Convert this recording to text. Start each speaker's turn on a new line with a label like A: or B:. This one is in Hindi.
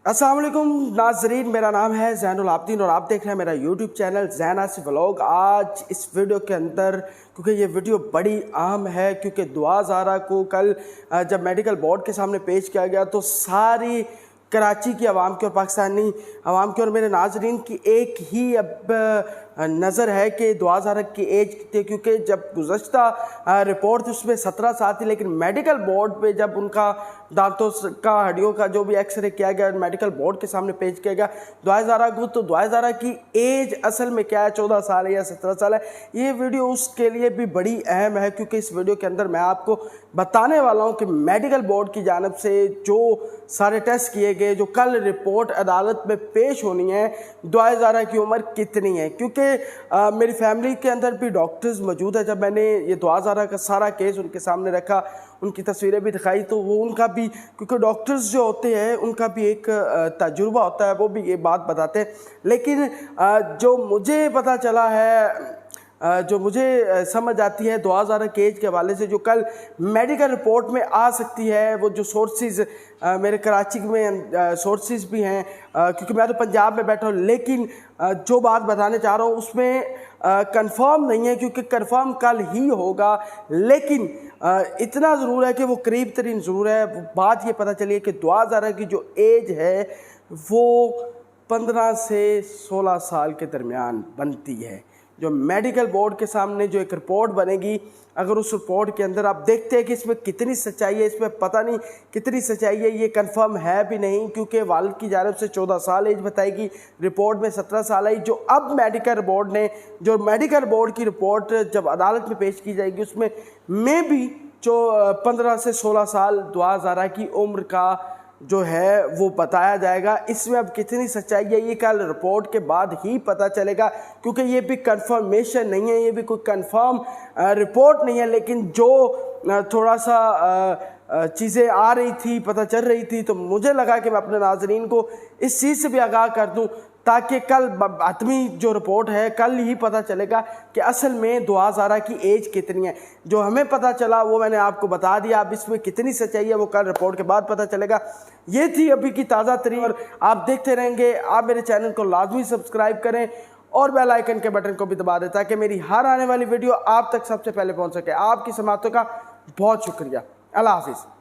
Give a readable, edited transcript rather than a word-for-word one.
A: अस्सलाम वालेकुम नाजरीन, मेरा नाम है ज़ैनुल आबिदीन और आप देख रहे हैं मेरा यूट्यूब चैनल ज़ैन आसिफ व्लॉग। आज इस वीडियो के अंदर, क्योंकि ये वीडियो बड़ी अहम है, क्योंकि दुआ ज़ारा को कल जब मेडिकल बोर्ड के सामने पेश किया गया तो सारी कराची की आवाम की और पाकिस्तानी आवाम की और मेरे नाजरीन की एक ही अब नज़र है कि दुआ ज़ारा की एज कितनी, क्योंकि जब गुज़श्ता रिपोर्ट थी उसमें 17 साल थी, लेकिन मेडिकल बोर्ड पे जब उनका दांतों का हड्डियों का जो भी एक्सरे किया गया मेडिकल बोर्ड के सामने पेश किया गया दुआ ज़ारा को, तो दुआ ज़ारा की एज असल में क्या है, 14 साल है या 17 साल है। ये वीडियो उसके लिए भी बड़ी अहम है, क्योंकि इस वीडियो के अंदर मैं आपको बताने वाला हूँ कि मेडिकल बोर्ड की जानिब से जो सारे टेस्ट किए गए, जो कल रिपोर्ट अदालत में पेश होनी है, दुआ ज़ारा की उम्र कितनी है। क्योंकि मेरी फैमिली के अंदर भी डॉक्टर्स मौजूद है। जब मैंने ये दुआ ज़ारा का सारा केस उनके सामने रखा, उनकी तस्वीरें भी दिखाई, तो वो उनका भी, क्योंकि डॉक्टर्स जो होते हैं उनका भी एक तजुर्बा होता है, वो भी ये बात बताते हैं। लेकिन जो मुझे पता चला है, जो मुझे समझ आती है दुआ ज़ारा के एज के हवाले से, जो कल मेडिकल रिपोर्ट में आ सकती है, वो जो सोर्सेज मेरे कराची में सोर्सेज भी हैं, क्योंकि मैं तो पंजाब में बैठा हूँ, लेकिन जो बात बताने चाह रहा हूँ उसमें कंफर्म नहीं है, क्योंकि कंफर्म कल ही होगा। लेकिन इतना ज़रूर है कि वो करीब तरीन ज़रूर है। वो बात ये पता चली है कि दुआ ज़ारा की जो एज है वो 15 से 16 साल के दरमियान बनती है। जो मेडिकल बोर्ड के सामने जो एक रिपोर्ट बनेगी, अगर उस रिपोर्ट के अंदर आप देखते हैं कि इसमें कितनी सच्चाई है, इसमें पता नहीं कितनी सच्चाई है, ये कंफर्म है भी नहीं, क्योंकि वालिद की जानिब से 14 साल एज बताएगी, रिपोर्ट में 17 साल आई। जो अब मेडिकल बोर्ड की रिपोर्ट जब अदालत में पेश की जाएगी, उसमें में भी जो 15 से 16 साल दुआ ज़ारा की उम्र का जो है वो बताया जाएगा। इसमें अब कितनी सच्चाई है ये कल रिपोर्ट के बाद ही पता चलेगा, क्योंकि ये भी कंफर्मेशन नहीं है, ये भी कोई कंफर्म रिपोर्ट नहीं है। लेकिन जो थोड़ा सा चीज़ें आ रही थी, पता चल रही थी, तो मुझे लगा कि मैं अपने नाजरीन को इस चीज़ से भी आगाह कर दूं, ताकि कल आत्मी जो रिपोर्ट है कल ही पता चलेगा कि असल में दुआ ज़ारा की एज कितनी है। जो हमें पता चला वो मैंने आपको बता दिया, अब इसमें कितनी सच्चाई है वो कल रिपोर्ट के बाद पता चलेगा। ये थी अभी की ताज़ा तरीन, और आप देखते रहेंगे। आप मेरे चैनल को लाजमी सब्सक्राइब करें और बेल आइकन के बटन को भी दबा दें, ताकि मेरी हर आने वाली वीडियो आप तक सबसे पहले पहुँच सके। आपकी समातों का बहुत शुक्रिया। अल्लाह हाफिज़।